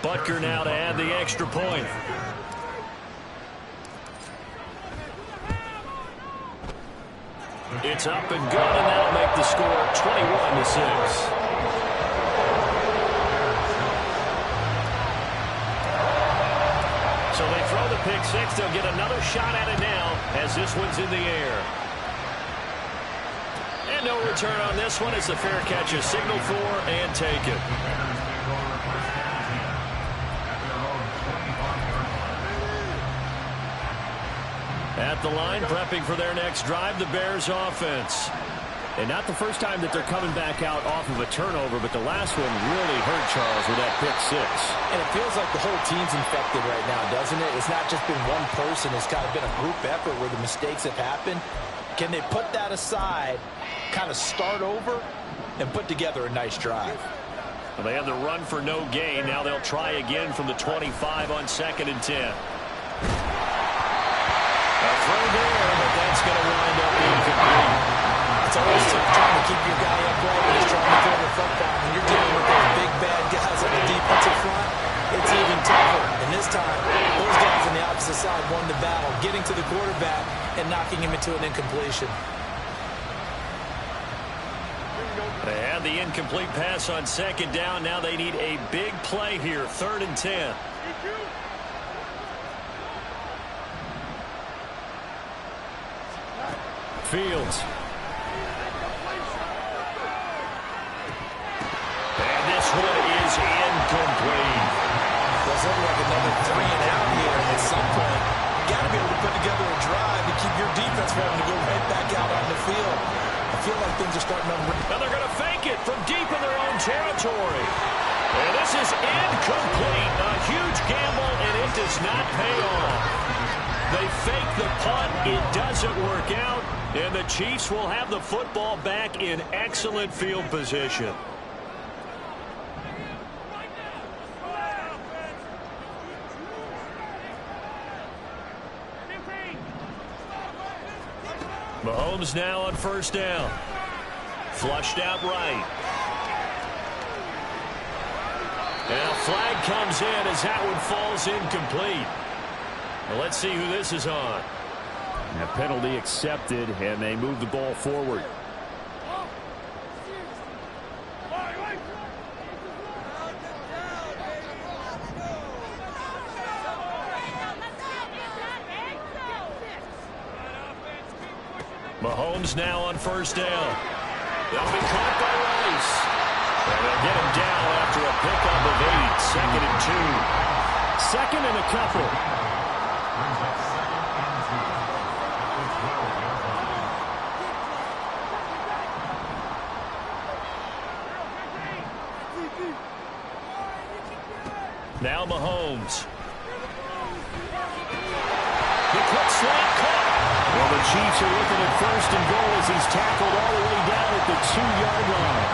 Butker now to add the extra point. It's up and good, and that'll make the score 21-6. So they throw the pick six. They'll get another shot at it now as this one's in the air. And no return on this one. It's a fair catch, a signal for, and take it. At the line, prepping for their next drive, the Bears offense. And not the first time that they're coming back out off of a turnover, but the last one really hurt Charles with that pick six. And it feels like the whole team's infected right now, doesn't it? It's not just been one person. It's kind of been a group effort where the mistakes have happened. Can they put that aside, kind of start over, and put together a nice drive? Well, they had the run for no gain. Now they'll try again from the 25 on 2nd and 10. A throw there, but that's going to wind up incomplete. It's always tough trying to keep your guy upright when he's trying to throw the football. When you're dealing with those big, bad guys on the defensive front, it's even tougher. And this time, those guys on the opposite side won the battle, getting to the quarterback and knocking him into an incompletion. They had the incomplete pass on 2nd down. Now they need a big play here, 3rd and 10. Fields. And this one is incomplete. There's looking like another 3 and out here. At some point, you got to be able to put together a drive to keep your defense from having to go right back out on the field. I feel like things are starting to... And they're going to fake it from deep in their own territory. And this is incomplete. A huge gamble, and it does not pay off. They fake the punt. It doesn't work out. And the Chiefs will have the football back in excellent field position. Mahomes now on 1st down. Flushed out right. And a flag comes in as that one falls incomplete. Well, let's see who this is on. A penalty accepted, and they move the ball forward. Mahomes now on 1st down. They'll be caught by Rice. And they'll get him down after a pickup of 8. 2nd and 2. 2nd and a couple. Now Mahomes. The quick slant caught. Well, the Chiefs are looking at 1st and goal as he's tackled all the way down at the 2-yard line.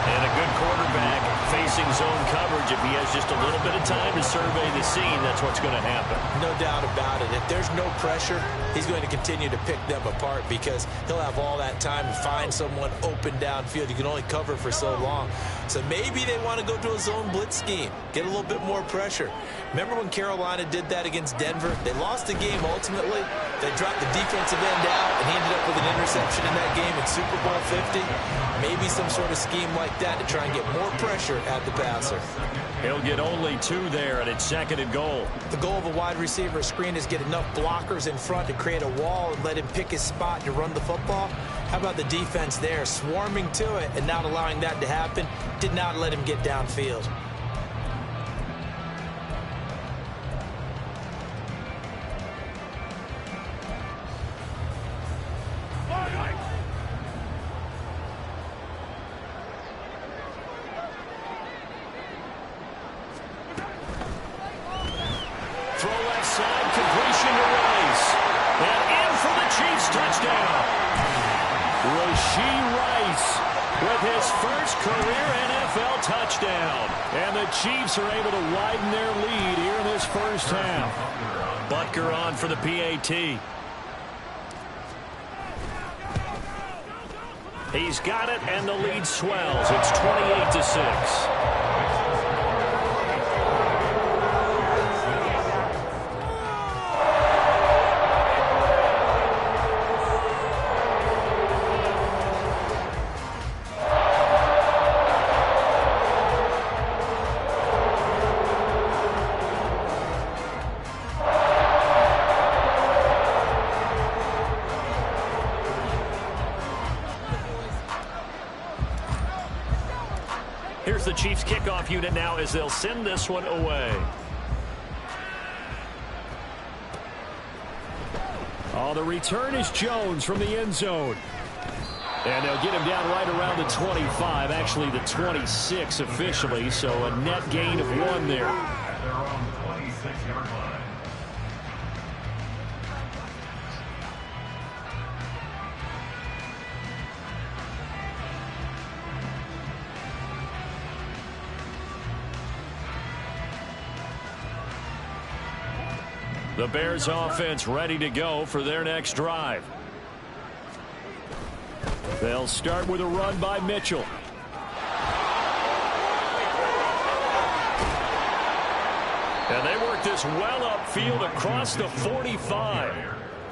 And a good quarterback facing zone coverage. If he has just a little bit of time to survey the scene, that's what's going to happen. No doubt about it. If there's no pressure, he's going to continue to pick them apart because he'll have all that time to find someone open downfield. You can only cover for so long. So maybe they want to go to a zone blitz scheme, get a little bit more pressure. Remember when Carolina did that against Denver? They lost the game ultimately. They dropped the defensive end out, and he ended up with an interception in that game in Super Bowl 50. Maybe some sort of scheme like that to try and get more pressure at the passer. He'll get only 2 there, and it's 2nd and goal. The goal of a wide receiver screen is get enough blockers in front to create a wall and let him pick his spot to run the football. How about the defense there, swarming to it and not allowing that to happen? Did not let him get downfield. Chiefs are able to widen their lead here in this 1st half. Butker on for the PAT. He's got it, and the lead swells. It's 28-6. Chiefs kickoff unit now as they'll send this one away. Oh, the return is Jones from the end zone. And they'll get him down right around the 25, actually the 26 officially, so a net gain of 1 there. They're on the 26-yard line. The Bears offense ready to go for their next drive. They'll start with a run by Mitchell. And they work this well upfield across the 45.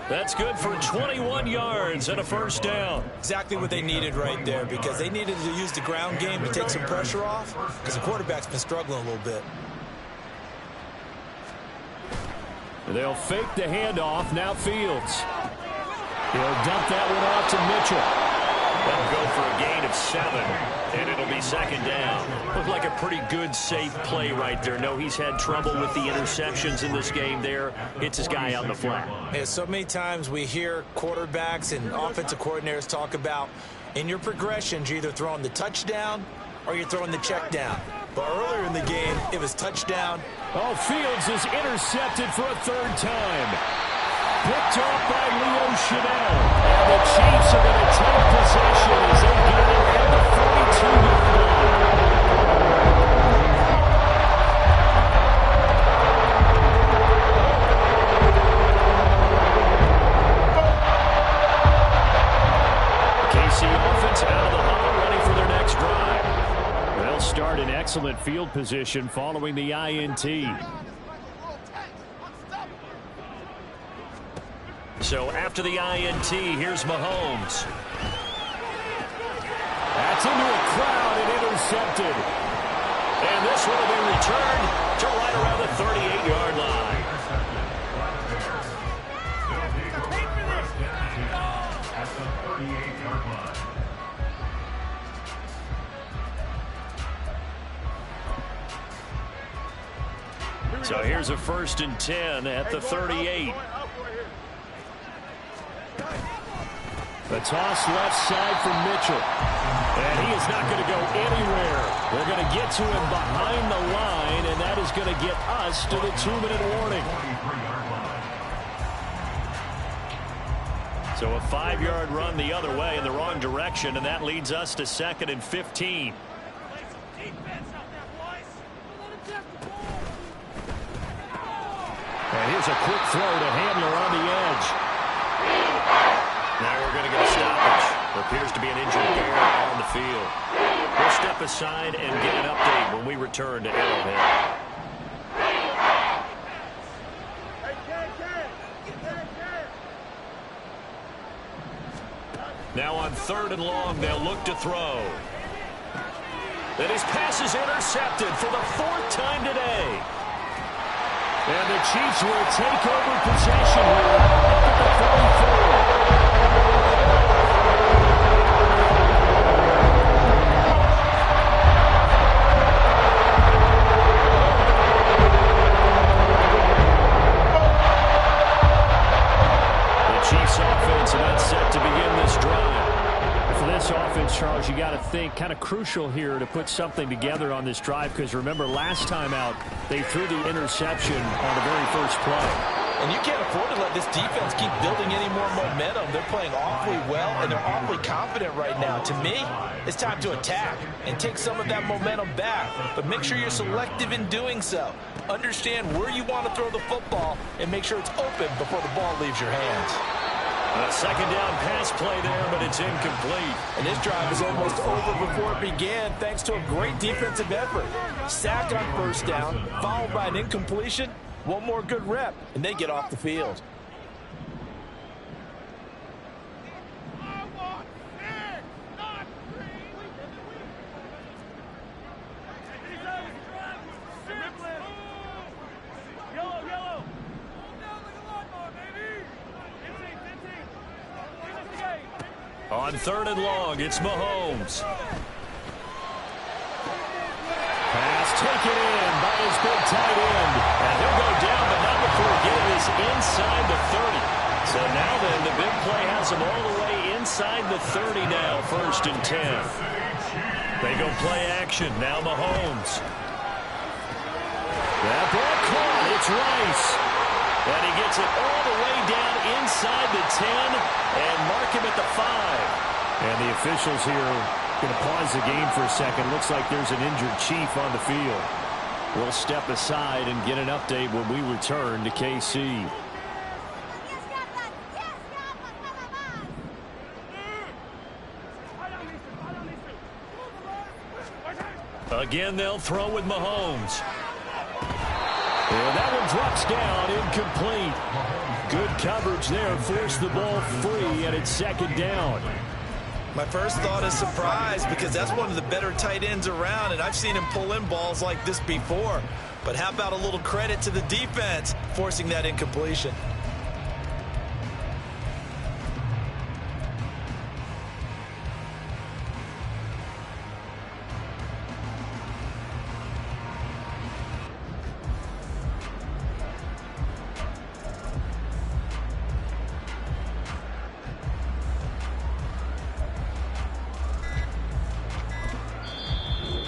That's good for 21 yards and a first down. Exactly what they needed right there, because they needed to use the ground game to take some pressure off, because the quarterback's been struggling a little bit. They'll fake the handoff. Now Fields. He'll dump that one off to Mitchell. They'll go for a gain of 7, and it'll be second down. Looked like a pretty good, safe play right there. No, he's had trouble with the interceptions in this game there. Hits his guy out in the flat. Yeah, so many times we hear quarterbacks and offensive coordinators talk about in your progressions, you're either throwing the touchdown or you're throwing the check down. But earlier in the game, it was touchdown. Oh, Fields is intercepted for a 3rd time. Picked off by Leo Chanel. And the Chiefs are going to take possession as they get it at the 42-yard line. KC offense out of the huddle, ready for their next drive. They'll start in excellent field position following the INT. So after the INT, here's Mahomes. That's into a crowd and intercepted. And this one will be returned to right around the 38-yard line. At the 38-yard line. So here's a 1st and 10 at the 38. The toss left side for Mitchell. And he is not going to go anywhere. They're going to get to him behind the line, and that is going to get us to the 2-minute warning. So a 5-yard run the other way in the wrong direction, and that leads us to 2nd and 15. And here's a quick throw to Handler on the edge. Now we're going to get a stoppage. There appears to be an injured bear on the field. We'll step aside and get an update when we return to Arrowhead. Now on 3rd and long, they'll look to throw. And his pass is intercepted for the 4th time today. And the Chiefs will take over possession here up at the 44. The Chiefs offense about set to begin this drive. For this offense, Charles, you got to think kind of crucial here to put something together on this drive, because remember last time out they threw the interception on the very first play. And you can't afford to let this defense keep building any more momentum. They're playing awfully well, and they're awfully confident right now. To me, it's time to attack and take some of that momentum back. But make sure you're selective in doing so. Understand where you want to throw the football and make sure it's open before the ball leaves your hands. A 2nd down pass play there, but it's incomplete. And this drive is almost over before it began, thanks to a great defensive effort. Sack on 1st down, followed by an incompletion. One more good rep, and they get off the field. On 3rd and long, it's Mahomes. taken in by his big tight end. And he'll go down, but not before getting this inside the 30. So now then, the big play has him all the way inside the 30 now, 1st and 10. They go play action. Now Mahomes. That ball caught. It's Rice. And he gets it all the way down inside the 10 and mark him at the 5. And the officials here going to pause the game for a second. Looks like there's an injured Chief on the field. We'll step aside and get an update when we return to KC. Again, they'll throw with Mahomes. And that one drops down, incomplete. Good coverage there, forced the ball free, and it's 2nd down. My first thought is surprise, because that's one of the better tight ends around, and I've seen him pull in balls like this before. But how about a little credit to the defense forcing that incompletion?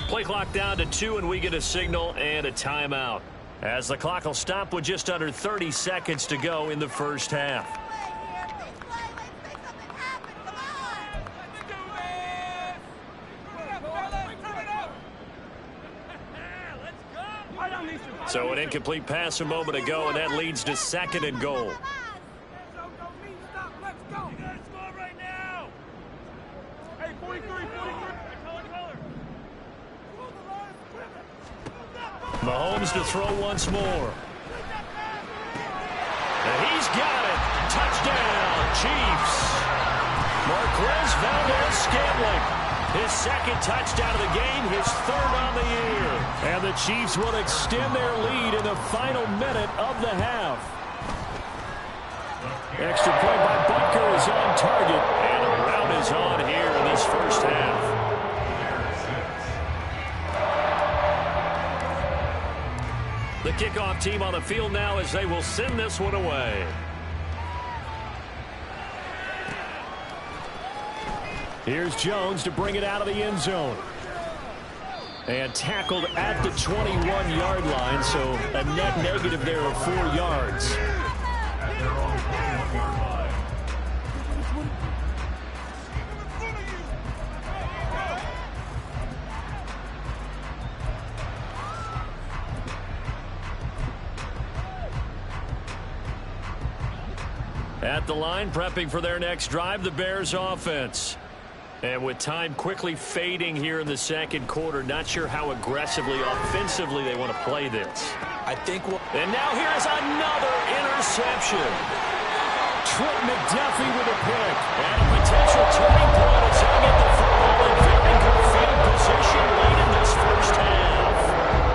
Play clock down to 2, and we get a signal and a timeout, as the clock will stop with just under 30 seconds to go in the first half. So an incomplete pass a moment ago, and that leads to 2nd and goal. Mahomes to throw once more. And he's got it. Touchdown, Chiefs. Marquez Valdes-Scantling. His 2nd touchdown of the game, his 3rd on the year. And the Chiefs will extend their lead in the final minute of the half. Extra point by Butker is on target. And a rout is on here in this first half. The kickoff team on the field now as they will send this one away. Here's Jones to bring it out of the end zone. And tackled at the 21-yard line, so a net negative there of 4 yards. At their own 21-yard line. At the line, prepping for their next drive, the Bears offense. And with time quickly fading here in the 2nd quarter, not sure how aggressively, offensively they want to play this. I think we'll... And now here's another interception. Trent McDuffie with a pick. And a potential turning point as they get the football in very good field position late in this first half.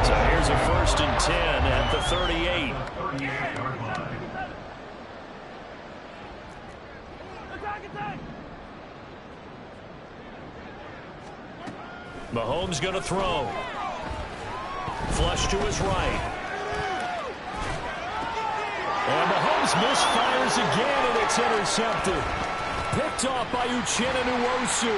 So here's a 1st and 10 at the 38. 38-yard line. Mahomes going to throw. Flush to his right. And Mahomes misfires again, and it's intercepted. Picked off by Uchenna Nwosu.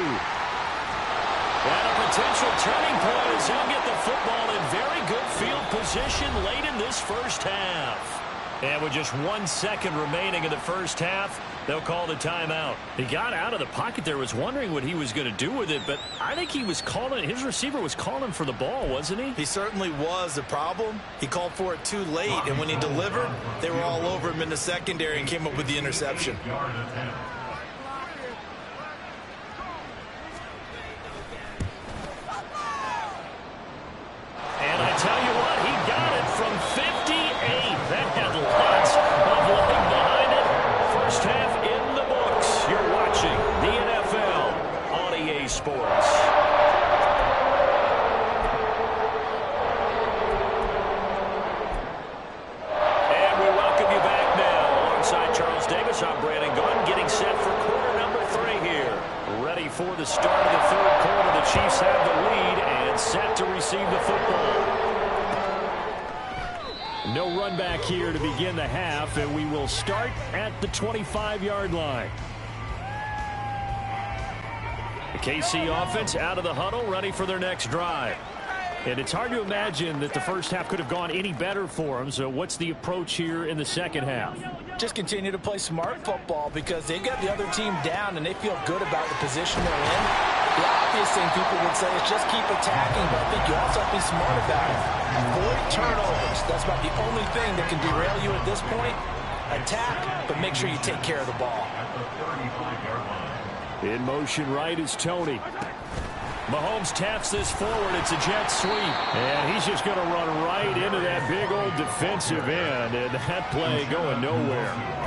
And a potential turning point as they'll get the football in very good field position late in this first half. And with just 1 second remaining in the first half, they'll call the timeout. He got out of the pocket there, was wondering what he was going to do with it, but I think he was calling, his receiver was calling for the ball, wasn't he? He certainly was. The problem, he called for it too late, and when he delivered, they were all over him in the secondary and came up with the interception. Yard attempt. And I tell you what, he got it from 58. That had lots of leg behind it. First half in the books. You're watching the NFL on EA Sports. And we welcome you back now. Alongside Charles Davis, I'm Brandon Gunn, getting set for quarter number 3 here. Ready for the start of the 3rd quarter. The Chiefs have the lead and set to receive the football. No run back here to begin the half, and we will start at the 25-yard line. The KC offense out of the huddle, ready for their next drive. And it's hard to imagine that the first half could have gone any better for them. So what's the approach here in the second half? Just continue to play smart football because they got the other team down and they feel good about the position they're in. The obvious thing people would say is just keep attacking, but I think you also have to be smart about it. Avoid turnovers. That's about the only thing that can derail you at this point. Attack, but make sure you take care of the ball. In motion right is Tony. Mahomes taps this forward. It's a jet sweep. And he's just going to run right into that big old defensive end. And that play going nowhere.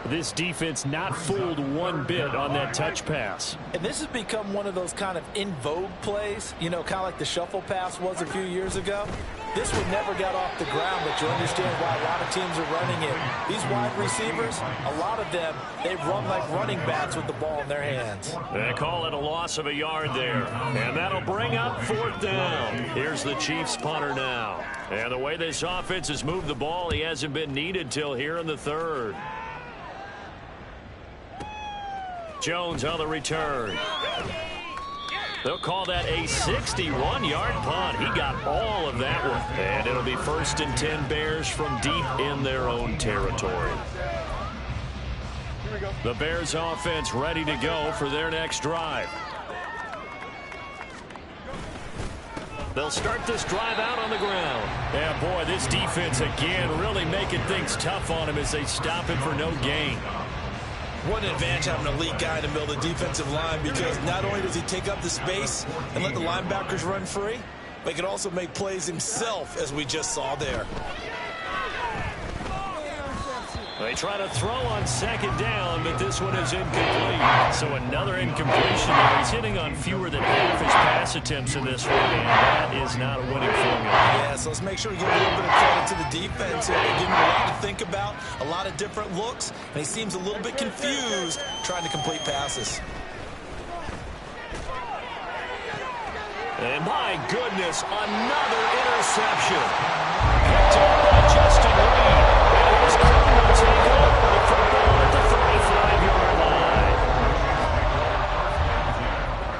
This defense not fooled one bit on that touch pass. And this has become one of those kind of in vogue plays, you know, kind of like the shuffle pass was a few years ago. This one never got off the ground, but you understand why a lot of teams are running it. These wide receivers, a lot of them, they run like running backs with the ball in their hands. They call it a loss of a yard there. And that'll bring up fourth down. Here's the Chiefs punter now. And the way this offense has moved the ball, he hasn't been needed till here in the third. Jones on the return. They'll call that a 61-yard punt. He got all of that one. And it'll be 1st and 10 Bears from deep in their own territory. The Bears offense ready to go for their next drive. They'll start this drive out on the ground. Yeah, boy, this defense again really making things tough on him as they stop him for no gain. What an advantage having an elite guy to build a defensive line, because not only does he take up the space and let the linebackers run free, but he can also make plays himself, as we just saw there. They try to throw on second down, but this one is incomplete. So another incompletion there. He's hitting on fewer than half his pass attempts in this one, and that is not a winning formula. Yeah, so let's make sure we give a little bit of credit to the defense here. They give him a lot to think about, a lot of different looks, and he seems a little bit confused trying to complete passes. And my goodness, another interception. Picked up by Justin Reed. And here's Crum will take over the football at the 35-yard line.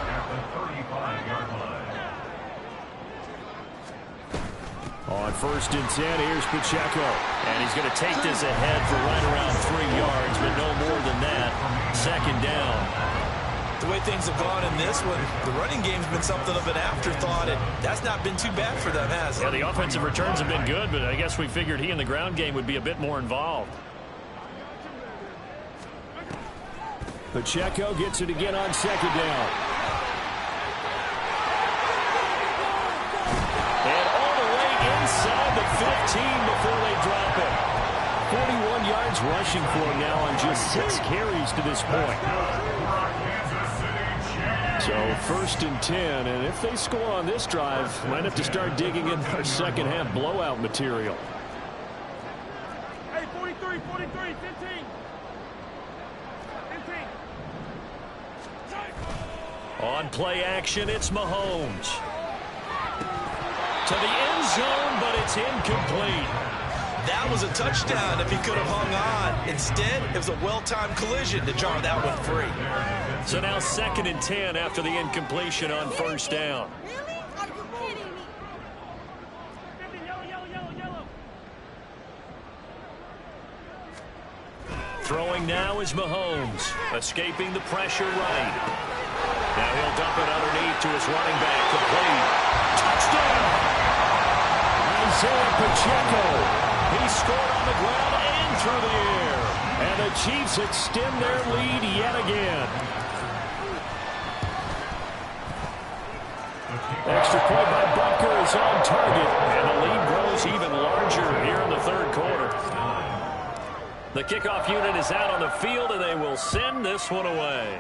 At the 35-yard line. On 1st and 10, here's Pacheco. And he's going to take this ahead for right around 3 yards, but no more than that. 2nd down. The way things have gone in this one, the running game's been something of an afterthought, and that's not been too bad for them, has it? Yeah, the offensive returns have been good, but I guess we figured he in the ground game would be a bit more involved. Pacheco gets it again on 2nd down. And all the way inside the 15 before they drop it. 41 yards rushing for him now on just 6 carries to this point. So 1st and 10, and if they score on this drive, might have to start digging in our second half blowout material. Hey, 43, 15. 15. On play action, it's Mahomes. To the end zone, but it's incomplete. That was a touchdown if he could have hung on. Instead, it was a well-timed collision to jar that one free. So now 2nd and 10 after the incompletion on 1st down. Really? Are you kidding me? Yellow. Throwing now is Mahomes, escaping the pressure right. Now he'll dump it underneath to his running back, complete. Touchdown! Isaiah Pacheco. He scored on the ground and through the air. And the Chiefs extend their lead yet again. Extra point by Butker is on target, and the lead grows even larger here in the 3rd quarter. The kickoff unit is out on the field, and they will send this one away.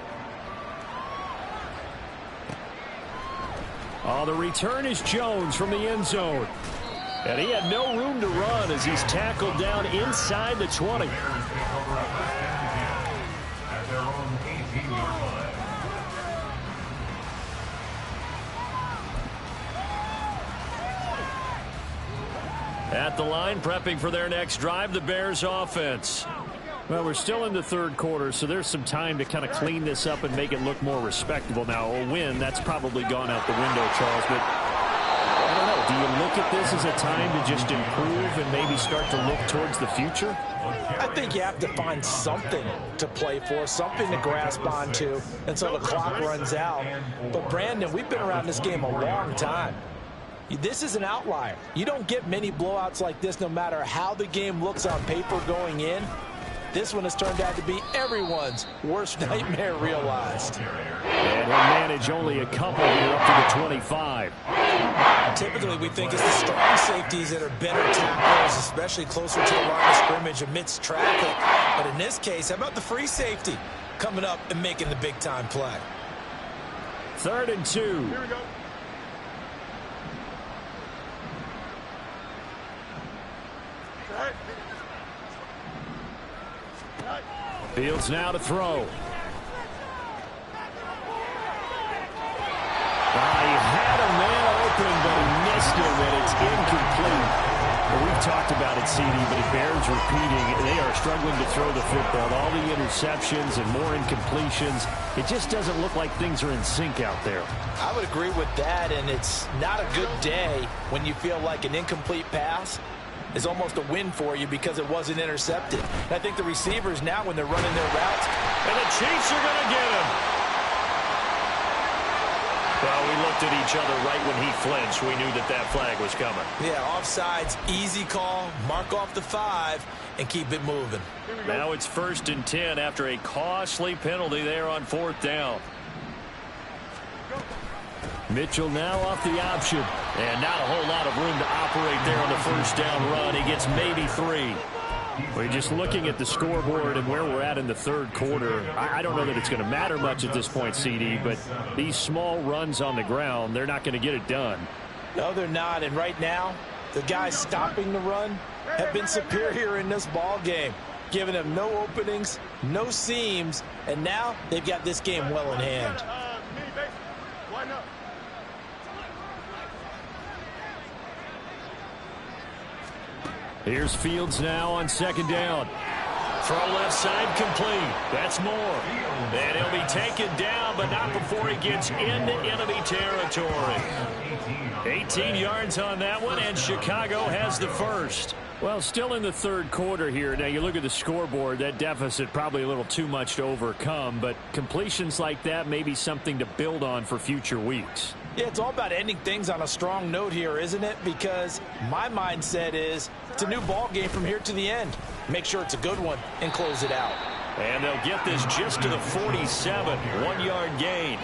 Oh, the return is Jones from the end zone. And he had no room to run as he's tackled down inside the 20. At their own 18-yard line. At the line, prepping for their next drive, the Bears offense. Well, we're still in the third quarter, so there's some time to kind of clean this up and make it look more respectable. Now, a win, that's probably gone out the window, Charles, but I don't know. Do you look at this as a time to just improve and maybe start to look towards the future? I think you have to find something to play for, something to grasp onto until the clock runs out. But, Brandon, we've been around this game a long time. This is an outlier. You don't get many blowouts like this no matter how the game looks on paper going in. This one has turned out to be everyone's worst nightmare realized. And he'll manage only a couple here up to the 25. Typically, we think it's the strong safeties that are better tacklers, especially closer to the line of scrimmage amidst traffic. But in this case, how about the free safety coming up and making the big-time play? 3rd and 2. Here we go. Fields now to throw. He had a man open, but he missed him, and it's incomplete. Well, we've talked about it, CD, but it bears repeating. They are struggling to throw the football. All the interceptions and more incompletions. It just doesn't look like things are in sync out there. I would agree with that, and it's not a good day when you feel like an incomplete pass is almost a win for you because it wasn't intercepted. And I think the receivers now, when they're running their routes, and the Chiefs are going to get him. Well, we looked at each other right when he flinched. We knew that that flag was coming. yeah, offsides, easy call, mark off the 5, and keep it moving. Now it's 1st and 10 after a costly penalty there on 4th down. Mitchell now off the option. And not a whole lot of room to operate there on the 1st down run. He gets maybe 3. We're just looking at the scoreboard and where we're at in the 3rd quarter. I don't know that it's going to matter much at this point, CD, but these small runs on the ground, they're not going to get it done. No, they're not. And right now, the guys stopping the run have been superior in this ball game, giving them no openings, no seams, and now they've got this game well in hand. Line up. Here's Fields now on 2nd down. Throw left side complete. That's Moore. And he'll be taken down, but not before he gets into enemy territory. 18 yards on that one, and Chicago has the first. Well, still in the 3rd quarter here. Now, you look at the scoreboard, that deficit probably a little too much to overcome, but completions like that may be something to build on for future weeks. Yeah, it's all about ending things on a strong note here, isn't it? Because my mindset is it's a new ball game from here to the end. Make sure it's a good one and close it out. And they'll get this just to the 47, 1-yard gain.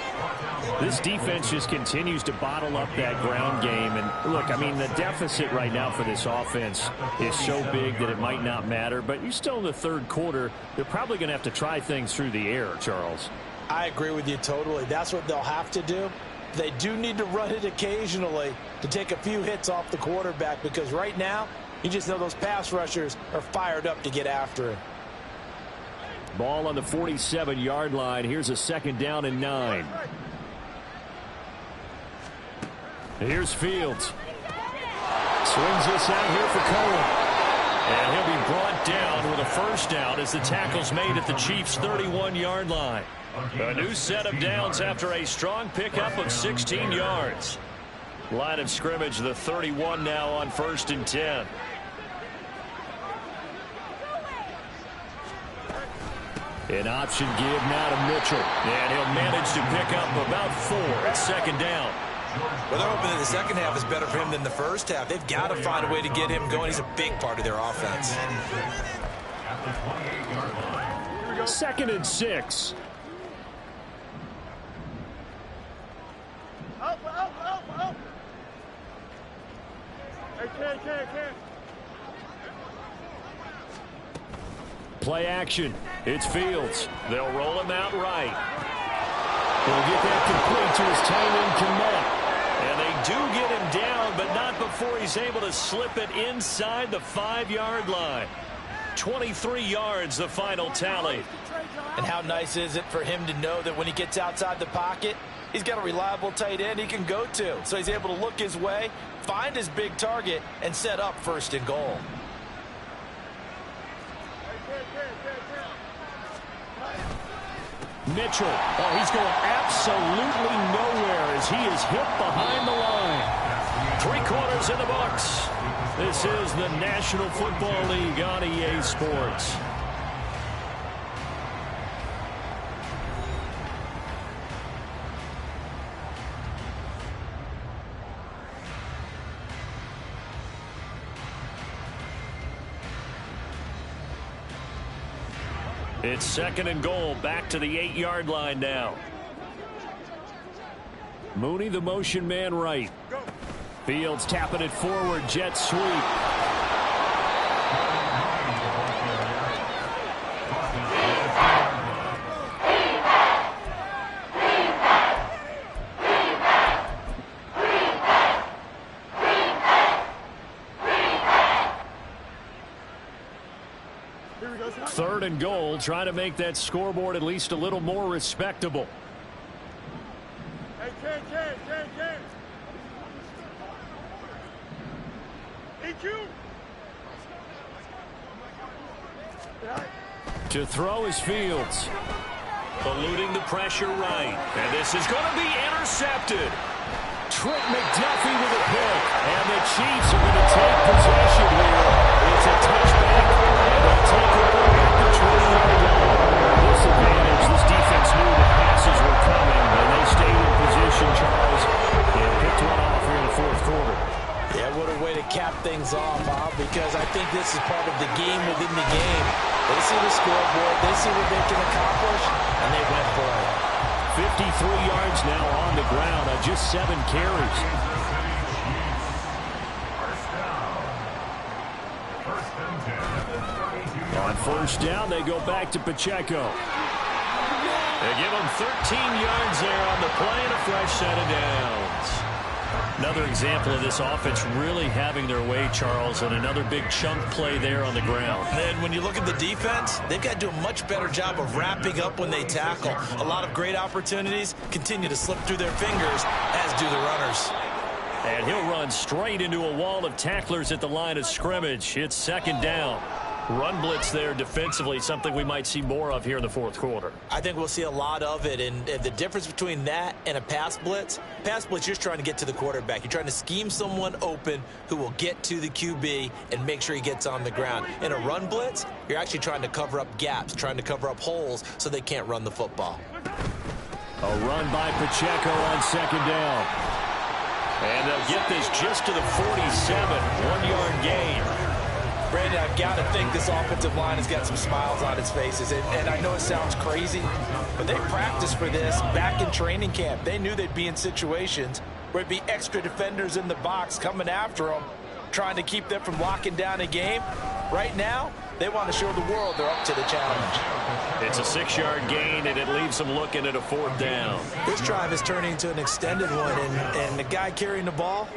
This defense just continues to bottle up that ground game. And look, I mean, the deficit right now for this offense is so big that it might not matter. But you're still in the 3rd quarter. They're probably going to have to try things through the air, Charles. I agree with you totally. That's what they'll have to do. They do need to run it occasionally to take a few hits off the quarterback, because right now, you just know those pass rushers are fired up to get after it. Ball on the 47-yard line. Here's a 2nd down and 9. Here's Fields. Swings this out here for Cohen. And he'll be brought down with a 1st down as the tackle's made at the Chiefs' 31-yard line. A new set of downs after a strong pickup of 16 yards. Line of scrimmage, the 31 now on 1st and 10. An option give now to Mitchell. And he'll manage to pick up about 4 at 2nd down. Well, they're hoping that the second half is better for him than the first half. They've got to find a way to get him going. He's a big part of their offense. 2nd and 6. Up. Hey, Ken. Play action. It's Fields. They'll roll him out right. He'll get that complete to his tight end Kmet. And they do get him down, but not before he's able to slip it inside the 5-yard line. 23 yards, the final tally. And how nice is it for him to know that when he gets outside the pocket, he's got a reliable tight end he can go to. So he's able to look his way, find his big target and set up 1st and goal. Mitchell. Oh, he's going absolutely nowhere as he is hit behind the line. 3 quarters in the books. This is the National Football League on EA Sports. It's 2nd and goal, back to the 8-yard line now. Mooney, the motion man right. Fields tapping it forward, jet sweep. Third and goal, trying to make that scoreboard at least a little more respectable. Hey, Ken. EQ. To throw is Fields. Eluding the pressure right. And this is going to be intercepted. Trent McDuffie with a pick. And the Chiefs are going to take possession here. It's a touchback. And they'll take it over at the 20-yard line. This advantage, this defense knew the passes were coming. And they stayed in position, Charles, and picked one off here in the 4th quarter. Yeah, what a way to cap things off, huh? Because I think this is part of the game within the game. They see the scoreboard, they see what they can accomplish, and they went for it. 53 yards now on the ground on just 7 carries. On 1st down, they go back to Pacheco. They give him 13 yards there on the play and a fresh set of downs. Another example of this offense really having their way, Charles, and another big chunk play there on the ground. And when you look at the defense, they've got to do a much better job of wrapping up when they tackle. A lot of great opportunities continue to slip through their fingers, as do the runners. And he'll run straight into a wall of tacklers at the line of scrimmage. It's 2nd down. Run blitz there defensively, something we might see more of here in the 4th quarter. I think we'll see a lot of it, and the difference between that and a pass blitz, you're just trying to get to the quarterback. You're trying to scheme someone open who will get to the QB and make sure he gets on the ground. In a run blitz, you're actually trying to cover up gaps, trying to cover up holes so they can't run the football. A run by Pacheco on 2nd down. And they'll get this just to the 47, 1-yard gain. Brandon, I've got to think this offensive line has got some smiles on its faces. And I know it sounds crazy, but they practiced for this back in training camp. They knew they'd be in situations where it'd be extra defenders in the box coming after them, trying to keep them from locking down a game. Right now, they want to show the world they're up to the challenge. It's a 6-yard gain, and it leaves them looking at a 4th down. This drive is turning into an extended one, and the guy carrying the ball,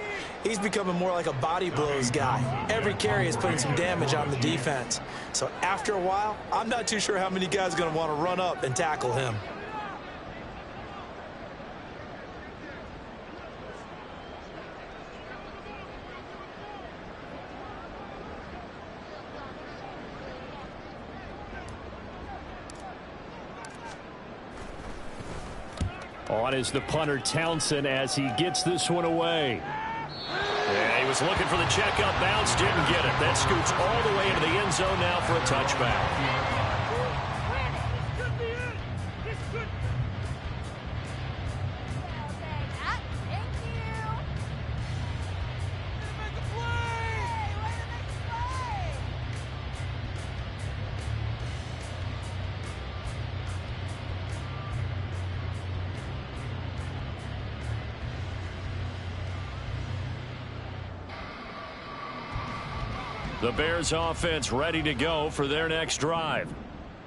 he's becoming more like a body blows guy. Every carry is putting some damage on the defense. So after a while, I'm not too sure how many guys are going to want to run up and tackle him. On is the punter Townsend as he gets this one away. Yeah, he was looking for the checkup bounce, didn't get it. That scoots all the way into the end zone now for a touchback. The Bears offense ready to go for their next drive.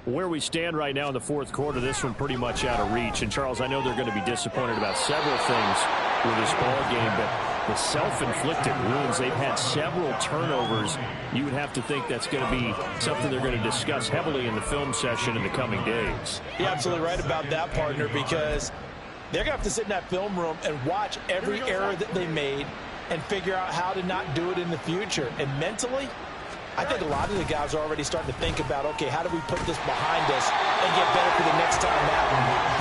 Where we stand right now in the 4th quarter, this one pretty much out of reach. And, Charles, I know they're going to be disappointed about several things with this ball game, but the self-inflicted wounds, they've had several turnovers. You would have to think that's going to be something they're going to discuss heavily in the film session in the coming days. You're absolutely right about that, partner, because they're going to have to sit in that film room and watch every error that they made and figure out how to not do it in the future. And mentally, I think a lot of the guys are already starting to think about, okay, how do we put this behind us and get better for the next time out?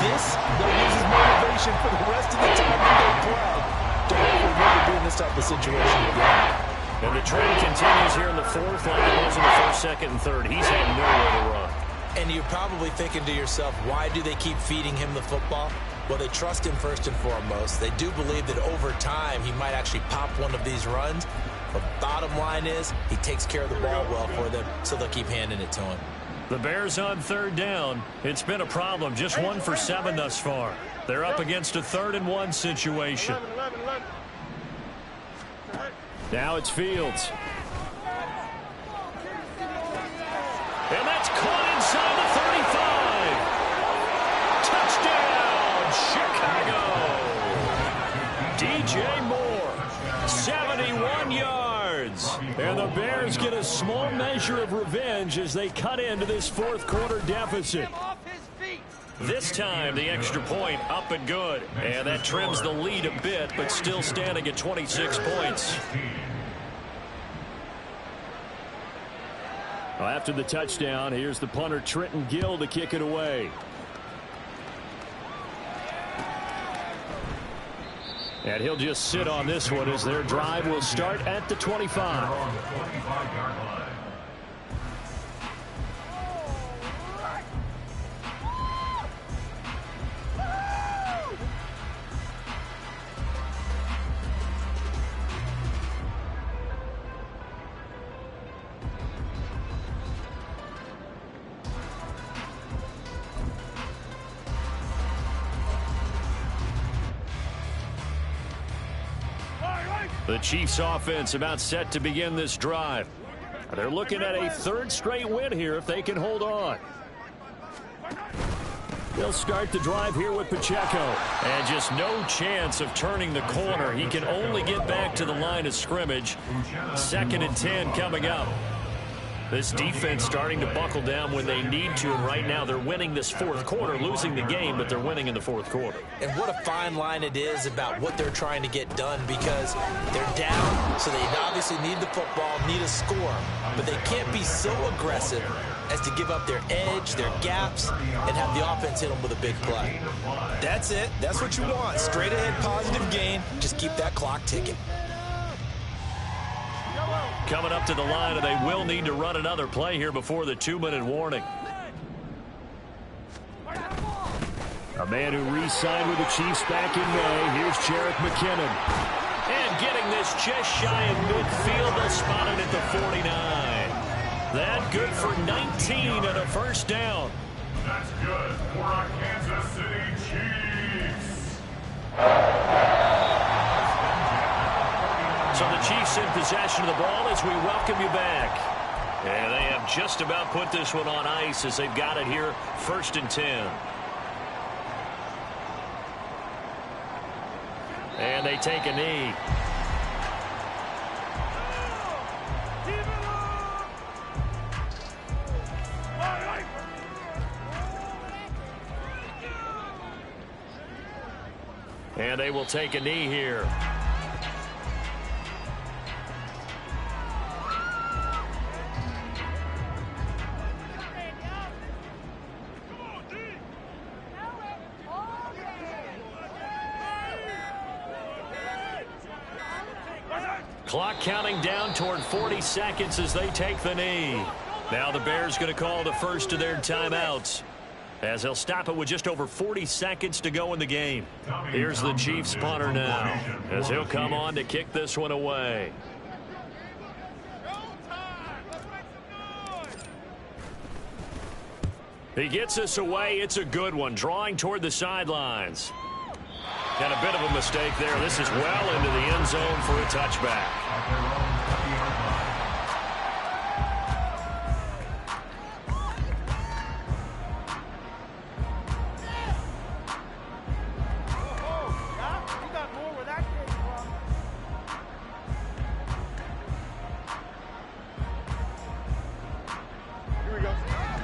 This, they'll use as motivation for the rest of the time that they play to hopefully never be in this type of situation again. And the trend continues here in the fourth like it was in the first, second, and third. He's had nowhere to run. And you're probably thinking to yourself, why do they keep feeding him the football? Well, they trust him first and foremost. They do believe that over time he might actually pop one of these runs. But bottom line is he takes care of the ball well for them, so they'll keep handing it to him. The Bears on third down. It's been a problem. Just 1 for 7 thus far. They're up against a 3rd-and-1 situation. 11. Now it's Fields. And that's caught inside the 35. Touchdown, Chicago. DJ Moore, 71 yards. And the Bears get a small measure of revenge as they cut into this fourth-quarter deficit. This time, the extra point up and good. And that trims the lead a bit, but still standing at 26 points. Well, after the touchdown, here's the punter, Trenton Gill, to kick it away. And he'll just sit on this one as their drive will start at the 25. On the 45-yard line. The Chiefs offense about set to begin this drive. They're looking at a 3rd straight win here if they can hold on. They'll start the drive here with Pacheco. And just no chance of turning the corner. He can only get back to the line of scrimmage. 2nd and 10 coming up. This defense starting to buckle down when they need to, and right now they're winning this fourth quarter, losing the game, but they're winning in the fourth quarter. And what a fine line it is about what they're trying to get done, because they're down, so they obviously need the football, need a score, but they can't be so aggressive as to give up their edge, their gaps, and have the offense hit them with a big play. That's it. That's what you want. Straight ahead positive gain. Just keep that clock ticking. Coming up to the line, and they will need to run another play here before the 2-minute warning. A man who re-signed with the Chiefs back in May. Here's Jerick McKinnon. And getting this just shy of midfield. They'll spot it at the 49. That good for 19 and a first down. That's good for our Kansas City Chiefs. So the Chiefs in possession of the ball as we welcome you back. And they have just about put this one on ice as they've got it here, 1st and 10. And they take a knee. And they will take a knee here. Clock counting down toward 40 seconds as they take the knee. Now the Bears going to call the first of their timeouts, as they'll stop it with just over 40 seconds to go in the game. Here's the Chiefs punter now, as he'll come on to kick this one away. He gets this away. It's a good one, drawing toward the sidelines. And a bit of a mistake there. This is well into the end zone for a touchback.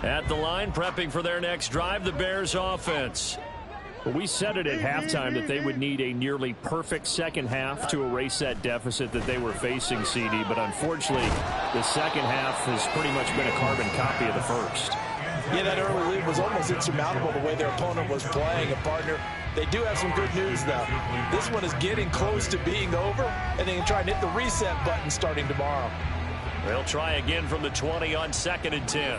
At the line, prepping for their next drive, the Bears offense. Well, we said it at halftime that they would need a nearly perfect second half to erase that deficit that they were facing, CD. But unfortunately, the second half has pretty much been a carbon copy of the first. Yeah, that early lead was almost insurmountable the way their opponent was playing. And, partner, they do have some good news, though. This one is getting close to being over, and they can try and hit the reset button starting tomorrow. They'll try again from the 20 on 2nd and 10.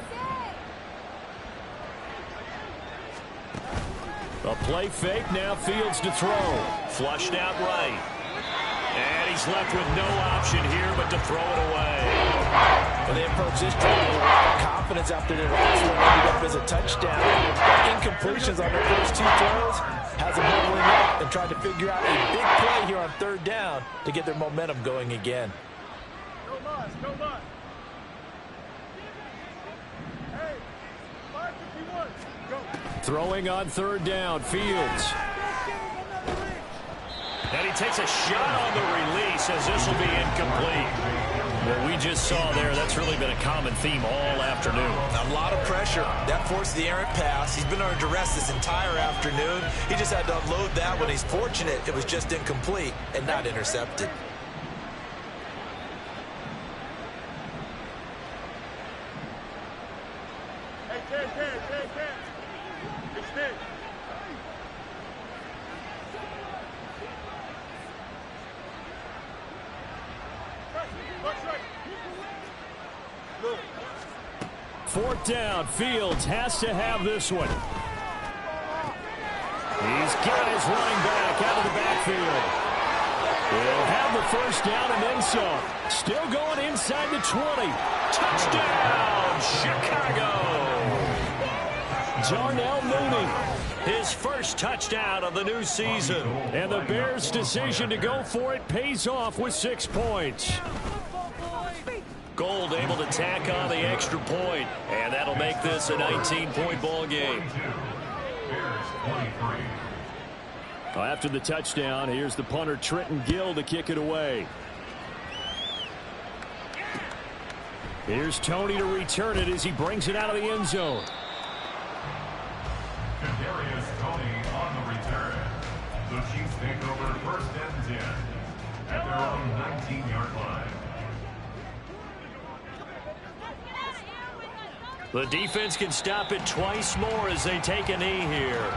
A play fake, now Fields to throw. Flushed out right. And he's left with no option here but to throw it away. Well, they approach this drive with a lot of confidence after their last one ended up as a touchdown. Incompletions on their first 2 throws has them huddling up and trying to figure out a big play here on 3rd down to get their momentum going again. No loss, no loss. Hey, 551, go. Throwing on 3rd down, Fields. And he takes a shot on the release as this will be incomplete. What we just saw there, that's really been a common theme all afternoon. A lot of pressure. That forced the errant pass. He's been under duress this entire afternoon. He just had to unload that when he's fortunate it was just incomplete and not intercepted. Hey, Ken. It's Nick. Watch right. Look. 4th down, Fields has to have this one. He's got his running back out of the backfield. He'll have the 1st down and then some. Still going inside the 20. Touchdown, Chicago! Darnell Mooney, his first touchdown of the new season. And the Bears' decision to go for it pays off with 6 points. Gold able to tack on the extra point, and that'll make this a 19-point ball game. Well, after the touchdown, here's the punter Trenton Gill to kick it away. Here's Tony to return it as he brings it out of the end zone. Kadarius Toney on the return. The Chiefs take over 1st and 10 at their own 19-yard line. The defense can stop it twice more as they take a knee here.